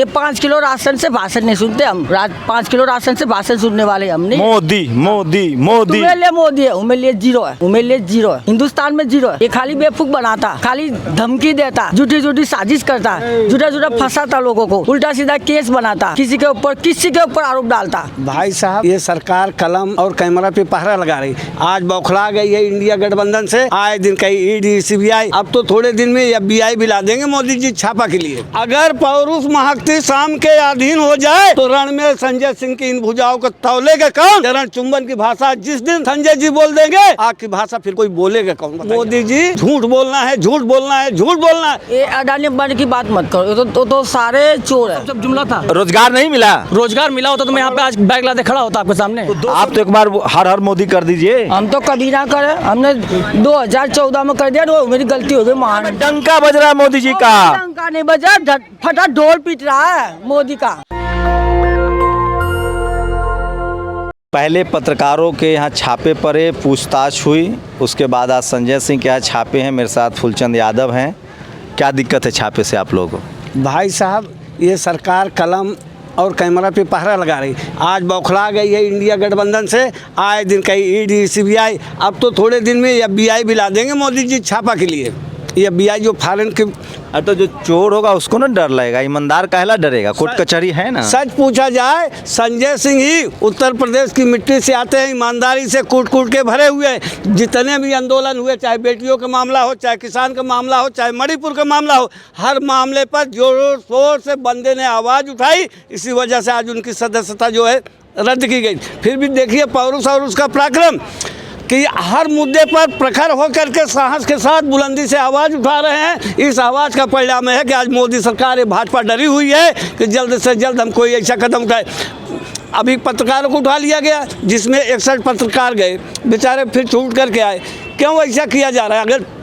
ये 5 kilo ration से भाषण नहीं सुनते हम। 5 किलो राशन से भाषण सुनने वाले हम नहीं। मोदी मोदी मोदी तुम्हें लिए मोदी है, उमें लिए जीरो है, उमें लिए जीरो है, हिंदुस्तान में जीरो है। ये खाली बेवकूफ बनाता, खाली धमकी देता, झूठी झूठी साजिश करता, झूठा झूठा फंसाता लोगों को, उल्टा सीधा केस बनाता, किसी के ऊपर आरोप डालता। भाई साहब, ये सरकार कलम और कैमरा पे पहरा लगा रही। आज बौखला गई है इंडिया गठबंधन से। आए दिन कहीं ईडी सीबीआई, अब तो थोड़े दिन में FBI भी ला देंगे मोदी जी छापा के लिए। अगर पौरुष महकती शाम के अधीन हो जाए तो रण में संजय सिंह की इन भुजाओं को तौलेगा कौन? चरण चुंबन की भाषा जिस दिन संजय जी बोल देंगे, आग की भाषा फिर कोई बोलेगा कौन? मोदी जी, झूठ बोलना है, झूठ बोलना है, झूठ बोलना है। ये अडानी अंबानी की बात मत करो, ये तो सारे चोर है। सब जुमला था। रोजगार नहीं मिला। रोजगार मिला होता तो मैं यहाँ पे आज बैग लाते खड़ा होता आपके सामने। आप तो एक बार हर हर मोदी कर दीजिए। हम तो कभी ना करे, हमने 2014 में कर दिया, तो मेरी गलती हो गई महान। डंका बज रहा है मोदी जी का। डंका नहीं बजा, फटा ढोल पीट रहा है मोदी का। पहले पत्रकारों के यहाँ छापे पड़े, पूछताछ हुई, उसके बाद आज संजय सिंह के यहाँ छापे हैं। मेरे साथ फूलचंद यादव हैं। क्या दिक्कत है छापे से आप लोगों को? भाई साहब, ये सरकार कलम और कैमरा पे पहरा लगा रही। आज बौखला गई है इंडिया गठबंधन से। आए दिन कहीं ईडी सीबीआई, अब तो थोड़े दिन में FBI भी ला देंगे मोदी जी छापा के लिए। FBI जो फॉरेन के, तो जो चोर होगा उसको ना डर लगेगा, ईमानदार काहला डरेगा? कोर्ट कचहरी है ना। सच पूछा जाए, संजय सिंह ही उत्तर प्रदेश की मिट्टी से आते हैं, ईमानदारी से कूट कूट के भरे हुए। जितने भी आंदोलन हुए, चाहे बेटियों का मामला हो, चाहे किसान का मामला हो, चाहे मणिपुर का मामला हो, हर मामले पर जोर शोर से बंदे ने आवाज़ उठाई। इसी वजह से आज उनकी सदस्यता जो है रद्द की गई। फिर भी देखिए पौरुष और उसका पराक्रम कि हर मुद्दे पर प्रखर होकर के साहस के साथ बुलंदी से आवाज़ उठा रहे हैं। इस आवाज़ का परिणाम है कि आज मोदी सरकार, ये भाजपा डरी हुई है कि जल्द से जल्द हम कोई ऐसा कदम उठाए। अभी पत्रकारों को उठा लिया गया, जिसमें 61 पत्रकार गए, बेचारे फिर छूट करके आए। क्यों ऐसा किया जा रहा है? अगर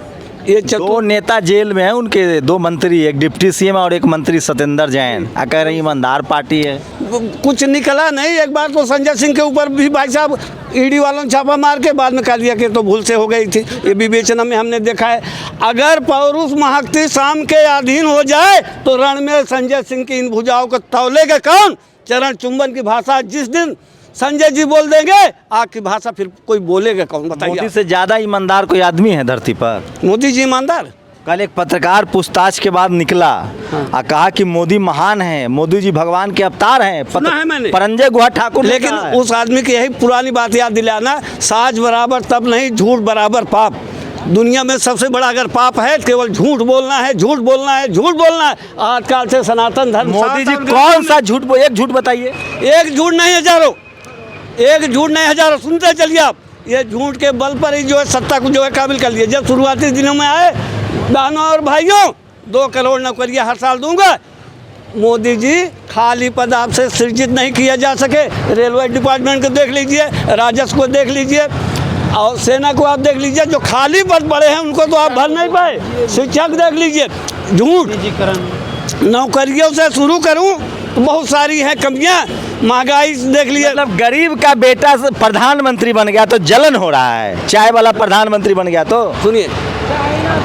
ये 2 नेता जेल में हैं, उनके 2 मंत्री, एक डिप्टी CM और एक मंत्री सत्येंद्र जैन। कह रहे ईमानदार पार्टी है। कुछ निकला नहीं। एक बार तो संजय सिंह के ऊपर भी भाई साहब ईडी वालों ने छापा मार के बाद में कह दिया कि तो भूल से हो गई थी। ये विवेचना में हमने देखा है। अगर पौरुष महकती शाम के अधीन हो जाए तो रण में संजय सिंह की इन भुजाओं को तौलेगा कौन? चरण चुंबन की भाषा जिस दिन संजय जी बोल देंगे, आग की भाषा फिर कोई बोलेगा कौन? बताइए। मोदी से ज्यादा ईमानदार कोई आदमी है धरती पर? मोदी जी ईमानदार। कल एक पत्रकार पूछताछ के बाद निकला और कहा कि मोदी महान है, मोदी जी भगवान के अवतार हैं। सुना है मैंने। परंजय गुहा ठाकुर ने लेकिन कहा है। उस आदमी की यही पुरानी बात याद दिलाना, साज बराबर तब नहीं, झूठ बराबर पाप। दुनिया में सबसे बड़ा अगर पाप है, केवल झूठ बोलना है, झूठ बोलना है, झूठ बोलना है। आजकल से सनातन धर्म, मोदी जी कौन सा झूठ? एक झूठ बताइए। एक झूठ नहीं हजारों, एक झूठ नहीं हजारों। सुनते चलिए आप। ये झूठ के बल पर ही जो है सत्ता को जो है काबिल कर लिया। जब शुरुआती दिनों में आए, बहनों और भाइयों, 2 करोड़ नौकरियां हर साल दूंगा। मोदी जी, खाली पद आपसे सृजित नहीं किया जा सके। रेलवे डिपार्टमेंट को देख लीजिए, राजस्व को देख लीजिए, और सेना को आप देख लीजिए। जो खाली पद पड़े हैं उनको तो आप भर नहीं पाए। शिक्षक देख लीजिए, झूठ। नौकरियों से शुरू करूं तो बहुत सारी हैं कमियां। महंगाई देख लीजिए। मतलब गरीब का बेटा प्रधानमंत्री बन गया तो जलन हो रहा है, चाय वाला प्रधानमंत्री बन गया तो। सुनिए,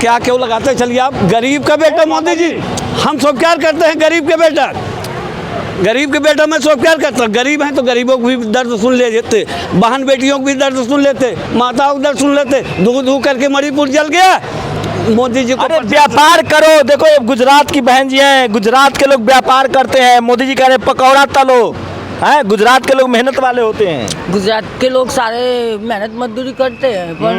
क्या क्यों लगाते चलिए आप? गरीब का बेटा मोदी जी, हम सब प्यार करते हैं गरीब के बेटा। गरीब के बेटा में सब प्यार करता हूँ। गरीब हैं तो गरीबों को भी दर्द सुन लेते, बहन बेटियों को भी दर्द सुन लेते, माताओं को दर्द सुन लेते। धू करके मणिपुर जल गया। मोदी जी को व्यापार करो। देखो ये गुजरात की बहन जी हैं, गुजरात के लोग व्यापार करते हैं। मोदी जी कह रहे पकौड़ा तलो है। गुजरात के लोग मेहनत वाले होते हैं। गुजरात के लोग सारे मेहनत मजदूरी करते हैं, पर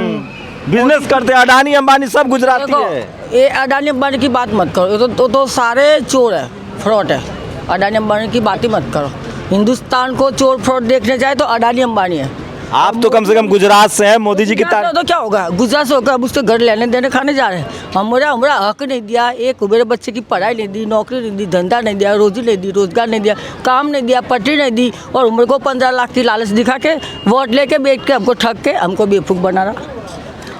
बिजनेस करते हैं। अडानी अंबानी सब गुजराती है। ये अडानी अंबानी की बात मत करो, ये तो सारे चोर है, फ्रॉड है। अडानी अंबानी की बात ही मत करो। हिंदुस्तान को चोर फ्रॉड देखने जाए तो अडानी अंबानी है। आप तो कम से कम गुजरात से हैं। मोदी जी की तो क्या होगा? गुजरात से होगा, अब उसके घर लेने देने खाने जा रहे हैं। हमारा हक नहीं दिया, एक मेरे बच्चे की पढ़ाई नहीं दी, नौकरी नहीं दी, धंधा नहीं दिया, रोजी नहीं दी, रोजगार नहीं दिया, काम नहीं दिया, पटरी नहीं दी, और उम्र को 15 लाख की लालच दिखा के, वोट लेके बैठ के हमको ठग के हमको बेवकूफ़ बना रहा।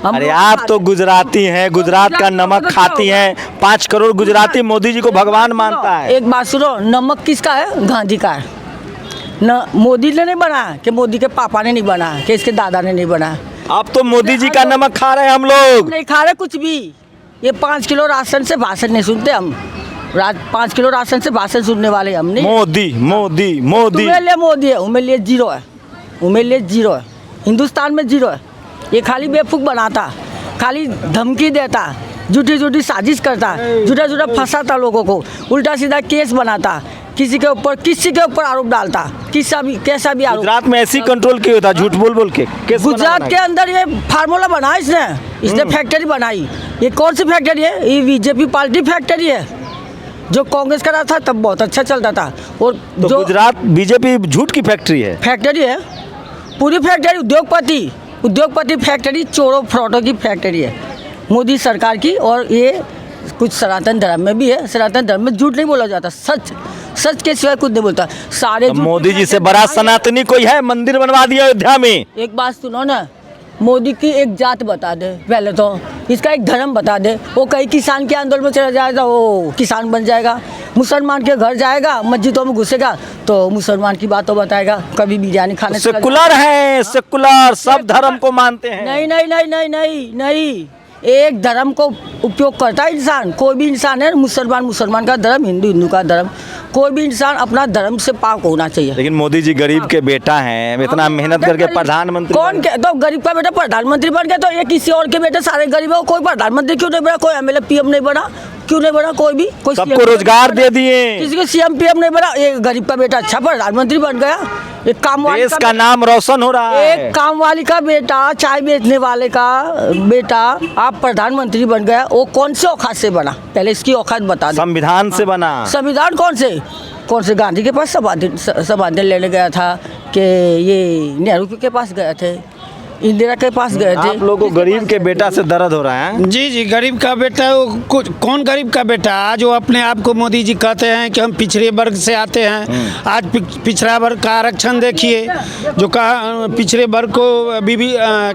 अरे आप तो गुजराती हैं, गुजरात का नमक खाती हैं। 5 करोड़ गुजराती मोदी जी को भगवान मानता है। एक बात सुनो, नमक किसका है? गांधी का है न। मोदी ने नहीं बनाया कि मोदी के पापा ने नहीं बनाया कि इसके दादा ने नहीं बनाया। अब तो मोदी जी का नमक खा रहे हैं हम लोग। नहीं खा रहे कुछ भी। ये 5 किलो राशन से भाषण नहीं सुनते हम। रात 5 किलो राशन से भाषण सुनने वाले हम नहीं। मोदी मोदी मोदी तुम्हें लिए मोदी है, उमें लिए जीरो है, उमें लिए जीरो है, हिंदुस्तान में जीरो है। ये खाली बेवकूफ़ बनाता, खाली धमकी देता, झूठी झूठी साजिश करता, झूठा झूठा फंसाता लोगों को, उल्टा सीधा केस बनाता, किसी के ऊपर आरोप डालता, कैसा भी आरोप। गुजरात में ऐसी कंट्रोल क्यों होता, झूठ बोल बोल के केस गुजरात के अंदर ये फार्मूला बना इसने फैक्ट्री बनाई। ये कौन सी फैक्ट्री है? ये बीजेपी पार्टी फैक्ट्री है। जो कांग्रेस का रहा था तब बहुत अच्छा चलता था। और तो जो गुजरात बीजेपी झूठ की फैक्ट्री है। फैक्ट्री है, पूरी फैक्ट्री उद्योगपति फैक्ट्री, चोरों फ्रॉडों की फैक्ट्री है मोदी सरकार की। और ये कुछ सनातन धर्म में भी है। सनातन धर्म में झूठ नहीं बोला जाता, सच के सिवाय कुछ नहीं बोलता। सारे मोदी जी से बड़ा सनातनी कोई है? मंदिर बनवा दिया अयोध्या में। एक बात सुनो ना, मोदी की एक जात बता दे पहले तो, इसका एक धर्म बता दे। वो कहीं किसान के आंदोलन में चला जाएगा, वो किसान बन जाएगा। मुसलमान के घर जाएगा, मस्जिदों में घुसेगा तो मुसलमान की बातों बताएगा। कभी बिरयानी खाने सेकुलर है, सेकुलर सब धर्म को मानते हैं। नहीं, एक धर्म को उपयोग करता है इंसान। कोई भी इंसान है, मुसलमान का धर्म, हिंदू का धर्म, कोई भी इंसान अपना धर्म से पाक होना चाहिए। लेकिन मोदी जी गरीब के बेटा हैं, इतना मेहनत करके प्रधानमंत्री। कौन के तो गरीब का बेटा प्रधानमंत्री बन गया, तो ये किसी और के बेटे सारे गरीब है। कोई प्रधानमंत्री क्यों नहीं बना? कोई एमएलए पीएम नहीं बना? क्यों नहीं बना? कोई सबको रोजगार दे दिए, किसी को सीएम पीएम नहीं बना। एक गरीब का बेटा अच्छा प्रधानमंत्री बन गया। एक काम वाली देश का नाम रोशन हो रहा है। एक काम वाली का बेटा, चाय बेचने वाले का बेटा आप प्रधानमंत्री बन गया। वो कौन से औकात से बना? पहले इसकी औकात बता दो। संविधान से बना। संविधान कौन से गांधी के पास संविधान लेने गया था कि ये नेहरू के पास गए थे, इंदिरा के पास गए थे? आप लोगों को गरीब के बेटा से दर्द हो रहा है। जी गरीब का बेटा, कौन गरीब का बेटा? आज वो अपने आप को मोदी जी कहते हैं कि हम पिछड़े वर्ग से आते हैं। आज पिछड़ा वर्ग का आरक्षण देखिए, जो कहा पिछड़े वर्ग को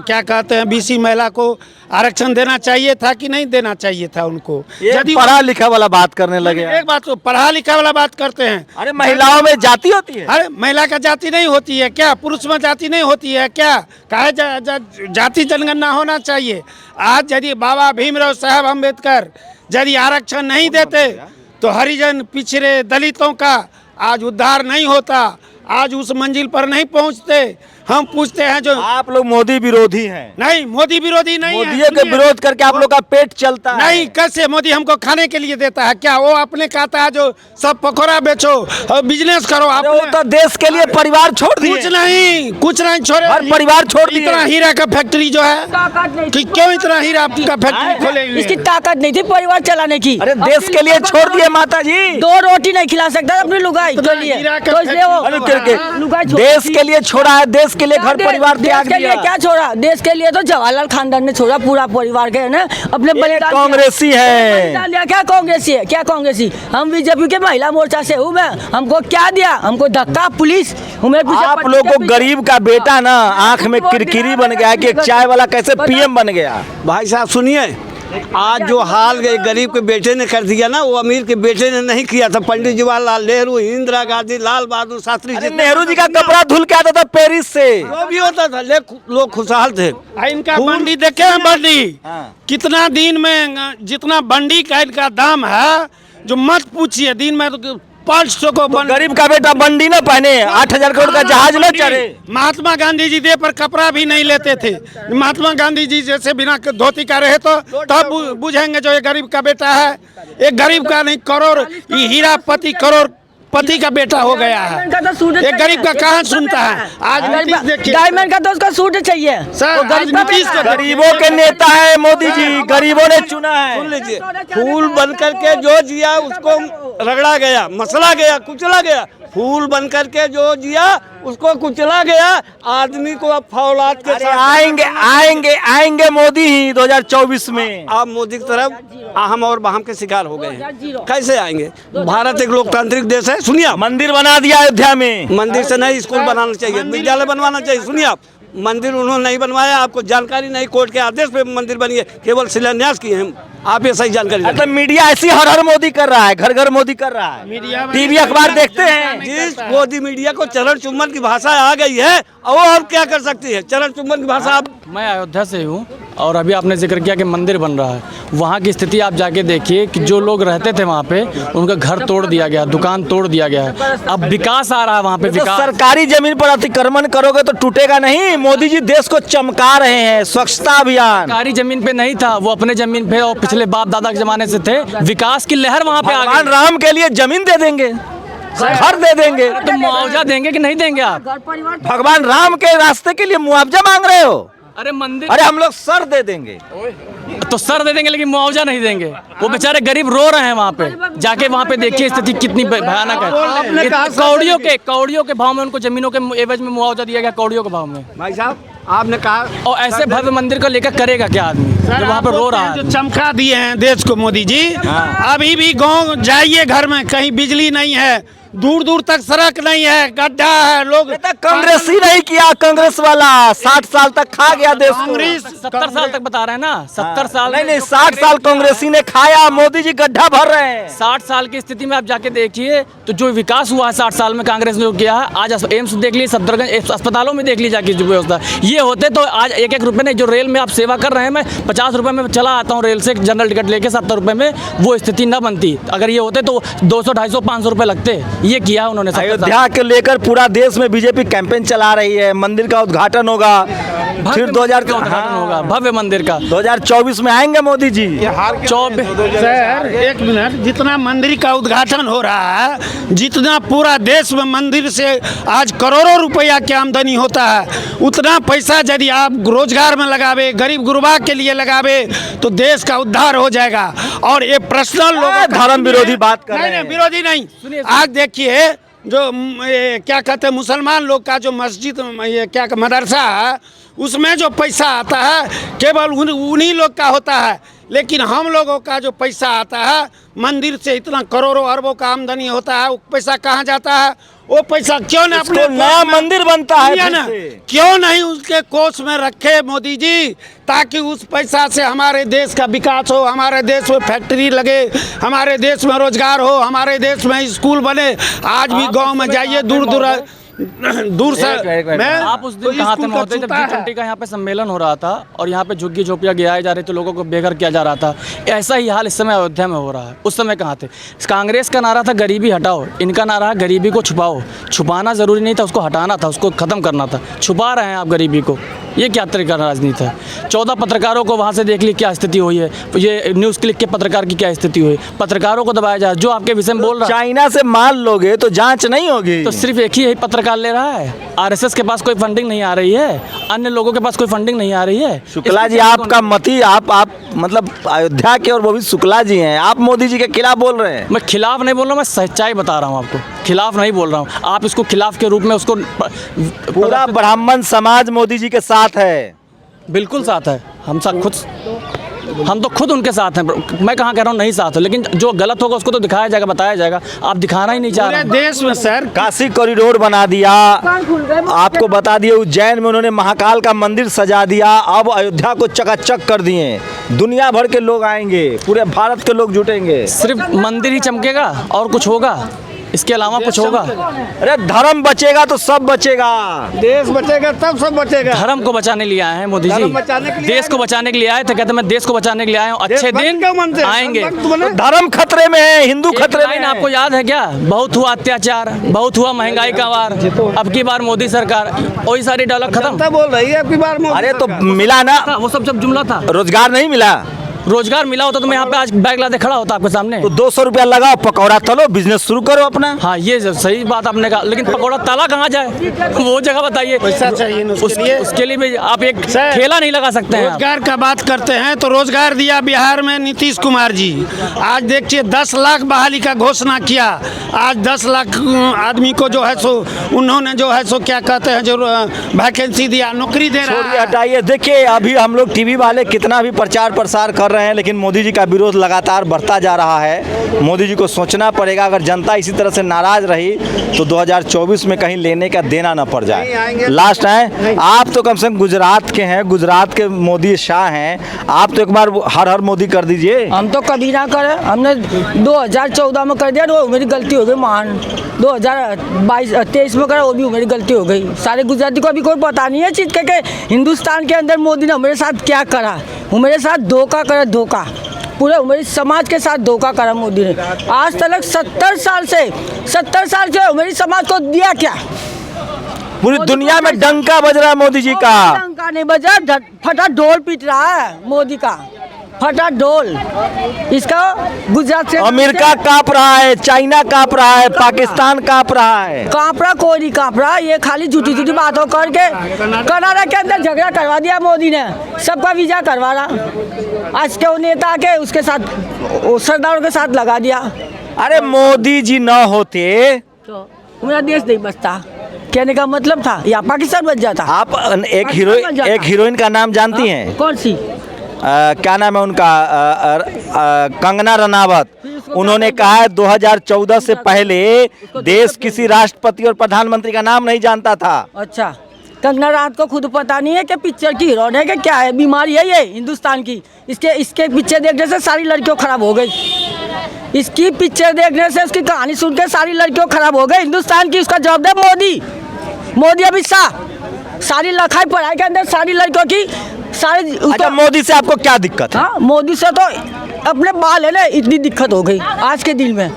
क्या कहते हैं, बीसी महिला को आरक्षण देना चाहिए था कि नहीं देना चाहिए था उनको? यदि पढ़ा लिखा वाला बात करने लगे। एक बात तो पढ़ा लिखा वाला बात करते हैं। अरे महिलाओं में जाति होती है? अरे महिला का जाति नहीं होती है क्या? पुरुष में जाति नहीं होती है क्या? काहे जाति जनगणना होना चाहिए। आज यदि बाबा भीमराव साहब अम्बेडकर यदि आरक्षण नहीं देते तो हरिजन पिछड़े दलितों का आज उद्धार नहीं होता, आज उस मंजिल पर नहीं पहुंचते। हम पूछते हैं जो आप लोग मोदी विरोधी हैं। नहीं, मोदी विरोधी नहीं है। मोदी के विरोध करके आप लोग का पेट चलता है। नहीं, कैसे? मोदी हमको खाने के लिए देता है क्या? वो अपने कहता है जो सब पकौड़ा बेचो और बिजनेस करो। आप तो देश के लिए परिवार छोड़ दिए। कुछ नहीं छोड़े, हर परिवार छोड़ दिए। इतना हीरा का फैक्ट्री जो है कि क्यों इतना हीरा का फैक्ट्री खोले हुए? इसकी ताकत नहीं थी परिवार चलाने की। अरे देश के लिए छोड़ दिए माता जी। 2 रोटी नहीं खिला सकता अपनी लुगाई के लिए, तो इसलिए वो लुगाई देश के लिए छोड़ा है। देश के लिए घर परिवार त्याग देश के लिए क्या छोड़ा? देश के लिए तो जवाहरलाल खानदान ने छोड़ा, पूरा परिवार के ना अपने बलिदान। कांग्रेसी है क्या कांग्रेसी है? क्या कांग्रेसी? हम बीजेपी के महिला मोर्चा से हूँ मैं। हमको क्या दिया? हमको धक्का पुलिस। आप लोग को गरीब का बेटा ना आंख में किरकिरी बन गया कि एक चाय वाला कैसे पीएम बन गया। भाई साहब सुनिए, आज जो हाल गरीब के बेटे ने कर दिया ना, वो अमीर के बेटे ने नहीं किया था। पंडित जवाहरलाल नेहरू, इंदिरा गांधी, लाल बहादुर शास्त्री जी। नेहरू जी का कपड़ा धुल के आता था पेरिस से। जो भी होता था, लोग खुशहाल थे। इनका बंडी देखे हैं? बंडी कितना दिन में, जितना बंडी का इनका दाम है जो मत पूछिए। दिन में 500 को गरीब का बेटा बंडी न पहने, 8,000 करोड़ का जहाज न चढ़े। महात्मा गांधी जी दे पर कपड़ा भी नहीं लेते थे। महात्मा गांधी जी जैसे बिना धोती का रहे तो तब बुझेंगे जो ये गरीब का बेटा है। एक गरीब का नहीं, करोड़ हीरापति करोड़ पति का बेटा हो गया है। एक गरीब का कहाँ सुनता है? आज डायमंड का तो उसका सूट चाहिए सर। गरीबों के नेता है मोदी जी, गरीबों ने चुना है। सुन लीजिए, फूल बन करके जो जिया उसको रगड़ा गया, मसला गया, कुचला गया। फूल बन करके जो जिया उसको कुचला गया। आदमी को अब फौलाद के साथ आएंगे मोदी ही 2024 में। आप मोदी की तरफ हम और बहम के शिकार हो गए हैं। कैसे आएंगे? भारत एक लोकतांत्रिक देश है। सुनिए, मंदिर बना दिया अयोध्या में। मंदिर से नहीं, स्कूल बनाना चाहिए, विद्यालय बनवाना चाहिए। सुनिए, आप मंदिर उन्होंने नहीं बनवाया, आपको जानकारी नहीं। कोर्ट के आदेश पे मंदिर बनिए, केवल शिलान्यास किए हैं। आप ये सही जानकारी। मतलब मीडिया ऐसी हर मोदी कर रहा है, घर घर मोदी कर रहा है। टीवी अखबार देखते हैं। जिस मोदी मीडिया को चरण चुम्बन की भाषा आ गई है, और वो अब क्या कर सकती है? चरण चुम्बन की भाषा आप मैं अयोध्या से हूँ और अभी आपने जिक्र किया कि मंदिर बन रहा है। वहाँ की स्थिति आप जाके देखिए कि जो लोग रहते थे वहाँ पे उनका घर तोड़ दिया गया, दुकान तोड़ दिया गया है। अब विकास आ रहा है वहाँ पे, तो विकास। सरकारी जमीन पर अतिक्रमण करोगे तो टूटेगा नहीं। मोदी जी देश को चमका रहे हैं, स्वच्छता अभियान। सरकारी जमीन पे नहीं था, वो अपने जमीन पे और पिछले बाप दादा के जमाने से थे। विकास की लहर वहाँ पे आ भगवान गई। राम के लिए जमीन दे देंगे, घर दे देंगे। तो मुआवजा देंगे कि नहीं देंगे आप? भगवान राम के रास्ते के लिए मुआवजा मांग रहे हो? अरे मंदिर, अरे हम लोग सर दे देंगे। तो सर दे देंगे लेकिन मुआवजा नहीं देंगे। वो बेचारे गरीब रो रहे हैं वहाँ पे। जाके वहाँ पे देखिए स्थिति कितनी भयानक है। कौड़ियों के भाव में उनको जमीनों के एवज में मुआवजा दिया गया, कौड़ियों के भाव में। भाई साहब आपने कहा, और ऐसे भव्य मंदिर को लेकर करेगा क्या आदमी जो वहाँ पे रो रहा है? जो चमका दिए हैं देश को मोदी जी। अभी भी गांव जाइए, घर में कहीं बिजली नहीं है, दूर दूर तक सड़क नहीं है, गड्ढा है। लोग कांग्रेस ही नहीं किया, कांग्रेस वाला 60 साल तक खा गया देश को। 70 साल तक बता रहे हैं ना, 70 साल। नहीं 60 साल कांग्रेसी ने खाया, मोदी जी गड्ढा भर रहे हैं। 60 साल की स्थिति में आप जाके देखिए तो जो विकास हुआ है 60 साल में कांग्रेस ने जो किया है। आज एम्स देख लीजिए, सफदरगंज अस्पतालों में देख लीजिए जाके जो व्यवस्था ये होते तो आज 1-1 रुपये नहीं। जो रेल में आप सेवा कर रहे हैं, मैं 50 रुपये में चला आता हूँ रेल से जनरल टिकट लेके, 70 रुपये में वो स्थिति न बनती। अगर ये होते तो 200, 250, 500 रुपये लगते। ये किया उन्होंने। अयोध्या के लेकर पूरा देश में बीजेपी कैंपेन चला रही है। मंदिर का उद्घाटन होगा, फिर 2000 का उद्घाटन होगा भव्य मंदिर का। 2024 में आएंगे मोदी जी। 24 सर एक मिनट, जितना मंदिर का उद्घाटन हो रहा है, जितना पूरा देश में मंदिर से आज करोड़ों रुपया की आमदनी होता है, उतना पैसा यदि आप रोजगार में लगावे, गरीब गुरबा के लिए लगावे तो देश का उद्धार हो जाएगा। और ये पर्सनल लोग धर्म विरोधी बात कर रहे हैं। नहीं, विरोधी नहीं। आज देखिए जो क्या कहते हैं, मुसलमान लोग का जो मस्जिद, ये क्या मदरसा है, उसमें जो पैसा आता है केवल उन्हीं लोग का होता है। लेकिन हम लोगों का जो पैसा आता है, मंदिर से इतना करोड़ों अरबों का आमदनी होता है, वो पैसा कहाँ जाता है? वो पैसा क्यों न अपने नया मंदिर बनता है फिर ना, से। क्यों नहीं उसके कोष में रखे मोदी जी, ताकि उस पैसा से हमारे देश का विकास हो, हमारे देश में फैक्ट्री लगे, हमारे देश में रोजगार हो, हमारे देश में स्कूल बने। आज भी गांव में जाइए, दूर से आप उस दिन कहाँ थे महोदय जब G20 का यहाँ पे सम्मेलन हो रहा था और यहाँ पे झुग्गी झोपड़ियाँ गिराई जा रही थी, लोगों को बेघर किया जा रहा था। ऐसा ही हाल इस समय अयोध्या में हो रहा है। उस समय कहाँ थे? कांग्रेस का नारा था गरीबी हटाओ, इनका नारा है गरीबी को छुपाओ। छुपाना जरूरी नहीं था, उसको हटाना था, उसको खत्म करना था। छुपा रहे हैं आप गरीबी को। ये क्या तरीका राजनीति है? 14 पत्रकारों को वहाँ से देख ली क्या स्थिति हुई है। ये न्यूज़ क्लिक के पत्रकार की क्या स्थिति हुई। पत्रकारों को दबाया जाए, जो आपके विषय में बोल रहा है। चाइना से माल लोगे तो जांच नहीं होगी। तो सिर्फ एक ही यही पत्रकार ले रहा है। आरएसएस के पास कोई फंडिंग नहीं आ रही है, अन्य लोगों के पास कोई फंडिंग नहीं आ रही है। शुक्ला जी आपका मती, आप मतलब अयोध्या के, और वो भी शुक्ला जी हैं, आप मोदी जी के खिलाफ बोल रहे हैं। मैं खिलाफ नहीं बोल रहा हूँ, मैं सच्चाई बता रहा हूँ आपको। खिलाफ नहीं बोल रहा हूँ, आप इसको खिलाफ के रूप में उसको पूरा ब्राह्मण समाज मोदी जी के साथ है। बिल्कुल साथ है। हम तो खुद उनके साथ हैं। मैं कहाँ कह रहा हूँ नहीं साथ है, लेकिन जो गलत होगा उसको तो दिखाया जाएगा, बताया जाएगा। आप दिखाना ही नहीं चाह रहे। देश में सर काशी कॉरिडोर बना दिया, आपको बता दिए उज्जैन में उन्होंने महाकाल का मंदिर सजा दिया। अब अयोध्या को चकाचक कर दिए। दुनिया भर के लोग आएंगे, पूरे भारत के लोग जुटेंगे। सिर्फ मंदिर ही चमकेगा और कुछ होगा? इसके अलावा कुछ होगा? अरे धर्म बचेगा तो सब बचेगा, देश बचेगा तब सब बचेगा। धर्म को बचाने के लिए आए हैं मोदी जी, देश को बचाने के लिए आए थे। कहते मैं देश को बचाने के लिए आया हूँ, अच्छे दिन आएंगे। धर्म खतरे में है, हिंदू खतरे में है। आपको याद है क्या? बहुत हुआ अत्याचार, बहुत हुआ महंगाई का वार, अब की बार मोदी सरकार, वही सारी डायलॉग खत्म बोल रही है अब की बार। अरे तो मिला ना, वो सब जुमला था। रोजगार नहीं मिला। रोजगार मिला होता तो मैं यहाँ पे आज बैग लादे खड़ा होता आपके सामने। तो 200 रुपया लगाओ, पकौड़ा तलो, बिजनेस शुरू करो अपना। हाँ ये सही बात आपने कहा, लेकिन पकौड़ा ताला कहाँ जाए वो जगह बताइए। पैसा चाहिए उसके लिए भी आप एक ठेला नहीं लगा सकते हैं। रोजगार का बात करते हैं तो रोजगार दिया बिहार में नीतीश कुमार जी। आज देखिए 10 लाख बहाली का घोषणा किया। आज 10 लाख आदमी को जो है सो उन्होंने जो है सो क्या कहते हैं जो वैकेंसी दिया, नौकरी दे रहा है। हटाइए, देखिए अभी हम लोग टीवी वाले कितना भी प्रचार प्रसार कर रहे रहे हैं, लेकिन मोदी जी का विरोध लगातार बढ़ता जा रहा है। मोदी जी को सोचना पड़ेगा, अगर जनता इसी तरह से नाराज रही तो 2024 में कहीं लेने का देना न पड़ जाए। लास्ट है, आप तो कम से कम गुजरात के हैं, गुजरात के मोदी शाह हैं, आप तो एक बार हर हर मोदी कर दीजिए। हम तो कभी ना करें, हमने 2014 में कर दिया तो मेरी गलती हो गई महान, 2023 में करा वो भी मेरी गलती हो गई। सारे गुजराती को अभी कोई पता नहीं है चीज़ के हिंदुस्तान के अंदर मोदी ने मेरे साथ क्या करा। वो मेरे साथ धोखा करा, धोखा पूरे मेरे समाज के साथ धोखा करा मोदी ने। आज तक 70 साल से मेरी समाज को दिया क्या? पूरी दुनिया में डंका बज रहा है मोदी जी का। डंका नहीं बजा, फटा ढोल पीट रहा है मोदी का, फटा ढोल। इसका गुजरात से अमेरिका कांप रहा है, चाइना कांप रहा है, पाकिस्तान कांप रहा है। कांप रहा कोई नहीं कांप रहा, ये खाली झूठी झूठी बातों करके कनाडा के अंदर झगड़ा करवा दिया मोदी ने, सबका वीजा करवा रहा। आज के वो नेता के उसके साथ सरदारों के साथ लगा दिया। अरे मोदी जी न होते तो मेरा देश नहीं बचता, कहने का मतलब था या पाकिस्तान बच जाता। आप एक हीरोइन का नाम जानती हैं? कौन सी? क्या नाम है उनका? कंगना रनावत। उन्होंने कहा है 2014 से पहले देश किसी राष्ट्रपति और प्रधानमंत्री का नाम नहीं जानता था। अच्छा, कंगना रात को खुद पता नहीं है कि पिक्चर की हीरोइन है कि क्या है, बीमारी है ये हिंदुस्तान की। इसके पिक्चर देखने से सारी लड़कियों खराब हो गई, इसकी पिक्चर देखने से, उसकी कहानी सुन के सारी लड़कियों खराब हो गई हिंदुस्तान की। उसका जवाब दे मोदी अमित शाह। सारी लखाई पढ़ाई के अंदर सारी लड़कियों की सारी। अच्छा, मोदी से आपको क्या दिक्कत है? हाँ, मोदी से तो अपने बाल है ना, इतनी दिक्कत हो गई आज के दिन में,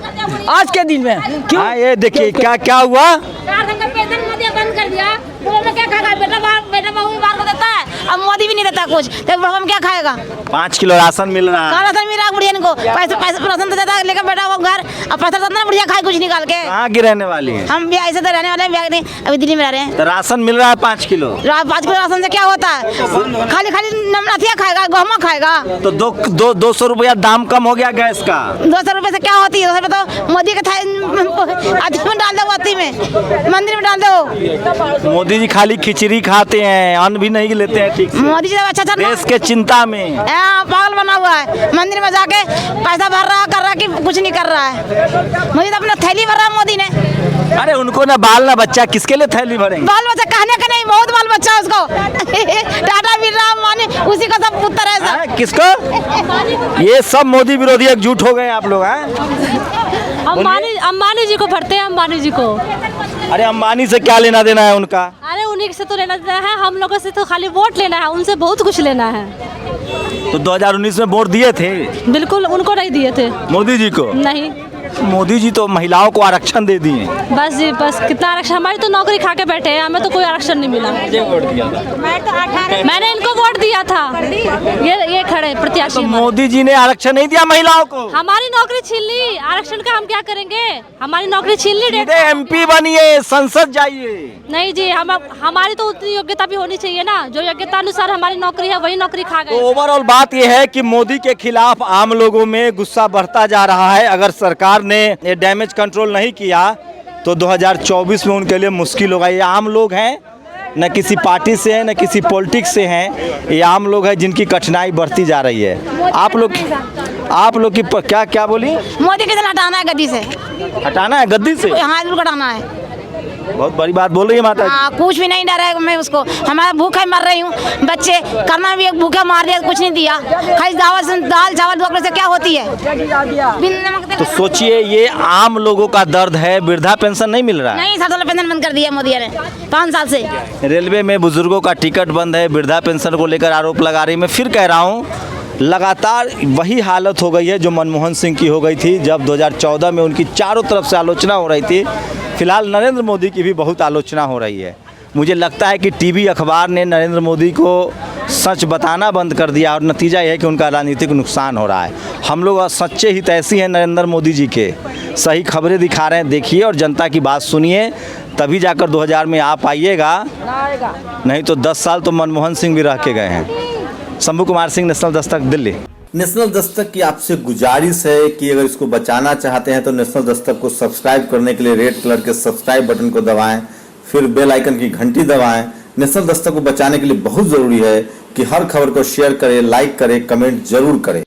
क्यों? हाँ, ये देखिए क्या हुआ। बंद कर दिया, क्या खाएगा? बेटा बहू बाहर को देता है, अब मोदी भी नहीं देता कुछ, तो हम क्या खाएगा? 5 किलो राशन मिल रहा है। राशन मिल रहा है बुढ़िया को, पैसे राशन तो देता है, लेकर बेटा वो घर अब पैसा देता ना, बुढ़िया खाए कुछ निकाल के। कहाँ की रहने वाली है? हम भी ऐसे तो रहने वाले हैं, अभी दिल्ली में रह रहे हैं। तो राशन मिल रहा है 5 किलो। 5 किलो राशन से क्या होता है? खाली नमनाथिया खाएगा, गहमा खाएगा। तो 200 रुपया दाम कम हो गया गैस का। 200 रुपये से क्या होती है? 200 रुपये तो मोदी के अथी में डाल दो, अथी में मंदिर में डाल दो। मोदी जी खाली खिचड़ी खाते हैं, अन्न भी नहीं लेते हैं ठीक से। मोदी जी अच्छा देश के चिंता में पागल बना हुआ है, मंदिर में जाके पैसा भर रहा कर रहा कि कुछ नहीं कर रहा है। मोदी तो अपना थैली भर रहा है मोदी ने। अरे उनको ना बाल ना बच्चा, किसके लिए थैली भरेंगे? बाल बच्चा कहने का नहीं, बहुत बाल बच्चा उसको। टाटा बिरला अंबानी उसी का सब पुत्र है सब। किसको? ये सब मोदी विरोधी एकजुट हो गए आप लोग हैं? अंबानी जी को भरते हैं, अंबानी जी को। अरे अंबानी से क्या लेना देना है उनका? अरे उन्हीं से तो लेना देना है, हम लोगों से तो खाली वोट लेना है, उनसे बहुत कुछ लेना है। तो 2019 में वोट दिए थे? बिल्कुल उनको नहीं दिए थे। मोदी जी को नहीं, मोदी जी तो महिलाओं को आरक्षण दे दिए। बस जी बस, कितना आरक्षण? हमारी तो नौकरी खा के बैठे हैं, हमें तो कोई आरक्षण नहीं मिला। मैंने इनको वोट दिया था, ये खड़े प्रत्याशी। तो मोदी जी ने आरक्षण नहीं दिया महिलाओं को? हमारी नौकरी छीन ली, आरक्षण का हम क्या करेंगे? हमारी नौकरी छीन ली। MP बनिए, संसद जाइए। नहीं जी, हमारी तो उतनी योग्यता भी होनी चाहिए ना, जो योग्यता अनुसार हमारी नौकरी है वही नौकरी खा गए। तो ओवरऑल बात यह है कि मोदी के खिलाफ आम लोगों में गुस्सा बढ़ता जा रहा है। अगर सरकार ने ये डैमेज कंट्रोल नहीं किया तो 2024 में उनके लिए मुश्किल होगा। ये आम लोग हैं, न किसी पार्टी से हैं, न किसी पॉलिटिक्स से हैं, ये आम लोग हैं जिनकी कठिनाई बढ़ती जा रही है। आप लोग की क्या बोली? मोदी किसे हटाना है गद्दी से? हटाना है गद्दी से? हाँ बिल्कुल हटाना है। बहुत बड़ी बात बोल रही है माता जी। कुछ भी नहीं डरा है मैं उसको, हमारा भूखा मर रही हूँ, बच्चे करना भी एक भूखा मार दिया, कुछ नहीं दिया, खाली दाल चावल दो से क्या होती है? तो सोचिए, ये आम लोगों का दर्द है। वृद्धा पेंशन नहीं मिल रहा है? नहीं, 7 साल पेंशन बंद कर दिया मोदी ने 5 साल से। रेलवे में बुजुर्गों का टिकट बंद है, वृद्धा पेंशन को लेकर आरोप लगा रही। मैं फिर कह रहा हूँ, लगातार वही हालत हो गई है जो मनमोहन सिंह की हो गई थी, जब 2014 में उनकी चारों तरफ से आलोचना हो रही थी। फिलहाल नरेंद्र मोदी की भी बहुत आलोचना हो रही है। मुझे लगता है कि टीवी अखबार ने नरेंद्र मोदी को सच बताना बंद कर दिया और नतीजा यह है कि उनका राजनीतिक नुकसान हो रहा है। हम लोग सच्चे हितैषी हैं नरेंद्र मोदी जी के, सही खबरें दिखा रहे हैं, देखिए और जनता की बात सुनिए, तभी जाकर 2000 में आप आइएगा, नहीं तो 10 साल तो मनमोहन सिंह भी रह के गए हैं। शंभू कुमार सिंह, नेशनल दस्तक, दिल्ली। नेशनल दस्तक की आपसे गुजारिश है कि अगर इसको बचाना चाहते हैं तो नेशनल दस्तक को सब्सक्राइब करने के लिए रेड कलर के सब्सक्राइब बटन को दबाएं, फिर बेल आइकन की घंटी दबाएं। नेशनल दस्तक को बचाने के लिए बहुत जरूरी है कि हर खबर को शेयर करें, लाइक करें, कमेंट जरूर करें।